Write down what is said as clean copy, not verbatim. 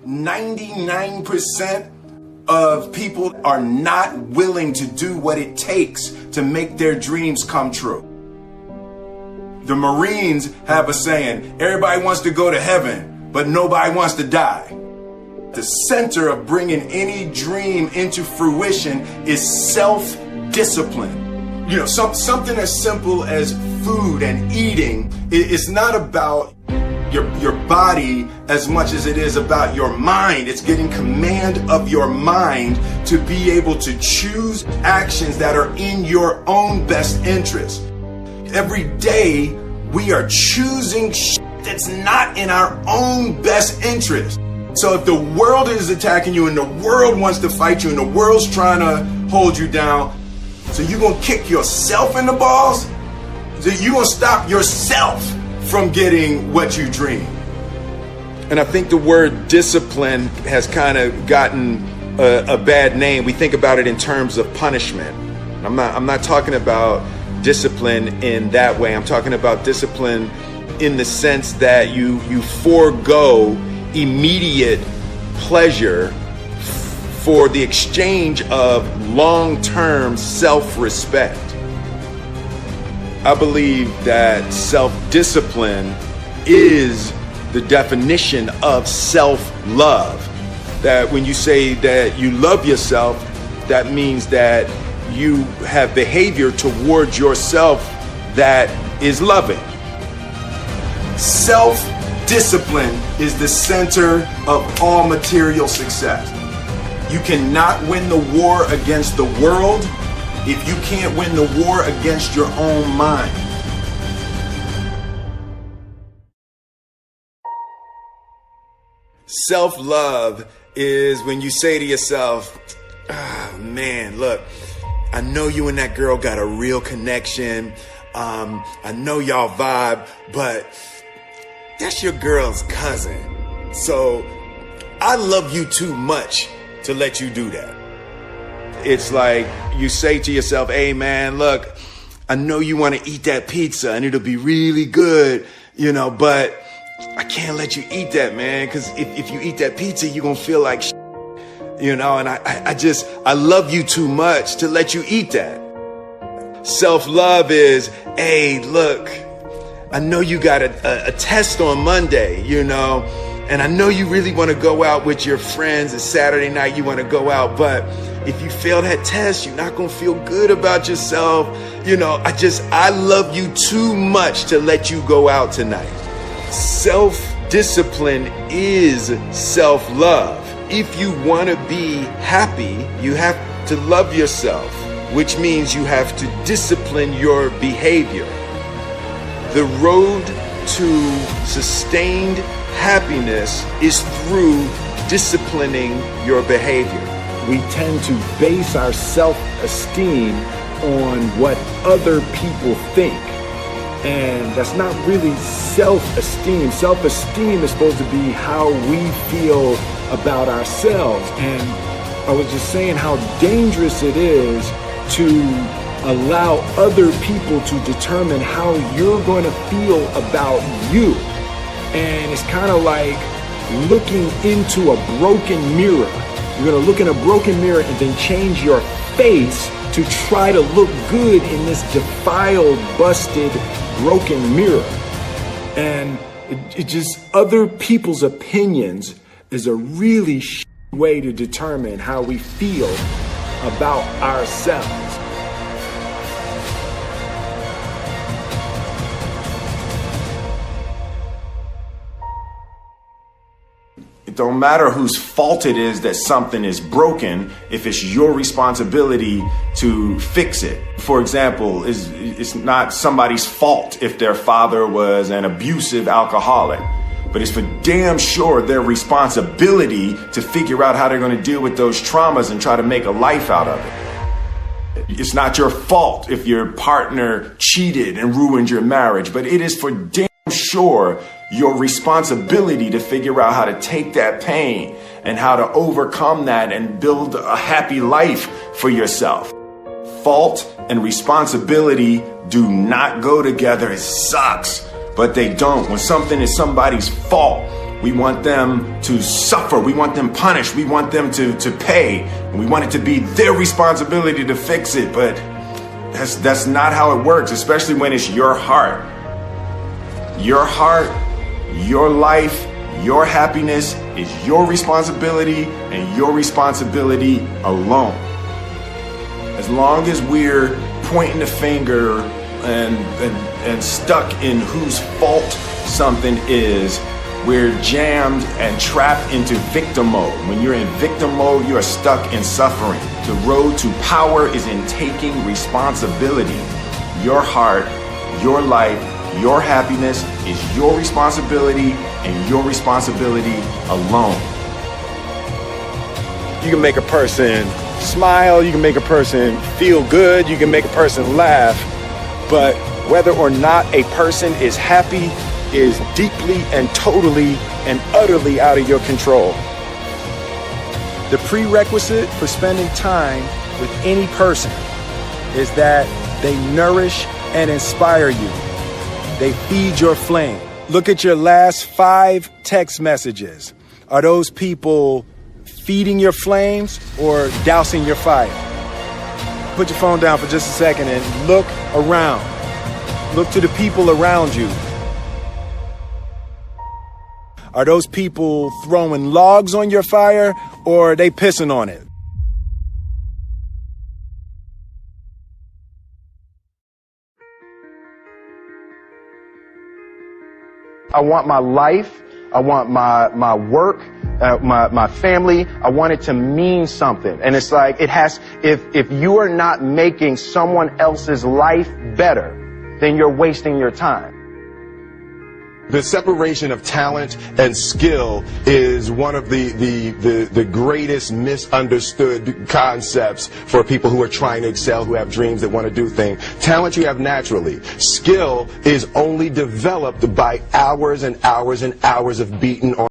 99% of people are not willing to do what it takes to make their dreams come true. The Marines have a saying, everybody wants to go to heaven, but nobody wants to die. The center of bringing any dream into fruition is self-discipline. You know, something as simple as food and eating is not about your body as much as it is about your mind. It's getting command of your mind to be able to choose actions that are in your own best interest. Every day we are choosing shit that's not in our own best interest. So if the world is attacking you and the world wants to fight you and the world's trying to hold you down, so you're gonna kick yourself in the balls? So you're gonna stop yourself from getting what you dream. And I think the word discipline has kind of gotten a bad name. We think about it in terms of punishment. I'm not talking about discipline in that way. I'm talking about discipline in the sense that you forego immediate pleasure for the exchange of long-term self-respect. I believe that self-discipline is the definition of self-love. That when you say that you love yourself, that means that you have behavior towards yourself that is loving. Self-discipline is the center of all material success. You cannot win the war against the world if you can't win the war against your own mind. Self-love is when you say to yourself, oh man, look, I know you and that girl got a real connection. I know y'all vibe, but that's your girl's cousin. So I love you too much to let you do that. It's like you say to yourself, hey man, look, I know you want to eat that pizza and it'll be really good, you know, but I can't let you eat that, man, because if you eat that pizza, you're going to feel like shit, you know, and I love you too much to let you eat that. Self-love is, hey, look, I know you got a test on Monday, you know, and I know you really want to go out with your friends. It's Saturday night, you want to go out, but if you fail that test, you're not going to feel good about yourself. You know, I love you too much to let you go out tonight. Self-discipline is self-love. If you want to be happy, you have to love yourself, which means you have to discipline your behavior. The road to sustained happiness is through disciplining your behavior. We tend to base our self-esteem on what other people think. And that's not really self-esteem. Self-esteem is supposed to be how we feel about ourselves. And I was just saying how dangerous it is to allow other people to determine how you're going to feel about you. And it's kind of like looking into a broken mirror. You're going to look in a broken mirror and then change your face to try to look good in this defiled, busted, broken mirror. And it just, other people's opinions is a really way to determine how we feel about ourselves. It don't matter whose fault it is that something is broken if it's your responsibility to fix it. For example, it's not somebody's fault if their father was an abusive alcoholic, but it's for damn sure their responsibility to figure out how they're going to deal with those traumas and try to make a life out of it. It's not your fault if your partner cheated and ruined your marriage, but it is for damn sure your responsibility to figure out how to take that pain and how to overcome that and build a happy life for yourself. Fault and responsibility do not go together. It sucks, but they don't. When something is somebody's fault, We want them to suffer. We want them punished. We want them to pay. And we want it to be their responsibility to fix it. But that's not how it works, especially when it's your heart. Your heart, your life, your happiness is your responsibility and your responsibility alone. As long as we're pointing the finger and stuck in whose fault something is, we're jammed and trapped into victim mode. When you're in victim mode, you are stuck in suffering. The road to power is in taking responsibility. Your heart, your life, your happiness is your responsibility and your responsibility alone. You can make a person smile, you can make a person feel good, you can make a person laugh, but whether or not a person is happy is deeply and totally and utterly out of your control. The prerequisite for spending time with any person is that they nourish and inspire you. They feed your flame. Look at your last 5 text messages. Are those people feeding your flames or dousing your fire? Put your phone down for just a second and look around. Look to the people around you. Are those people throwing logs on your fire or are they pissing on it? I want my life, I want my work, my family, I want it to mean something. And it's like, if you are not making someone else's life better, then you're wasting your time. The separation of talent and skill is one of the greatest misunderstood concepts for people who are trying to excel, who have dreams, that want to do things. Talent you have naturally. Skill is only developed by hours and hours and hours of beating on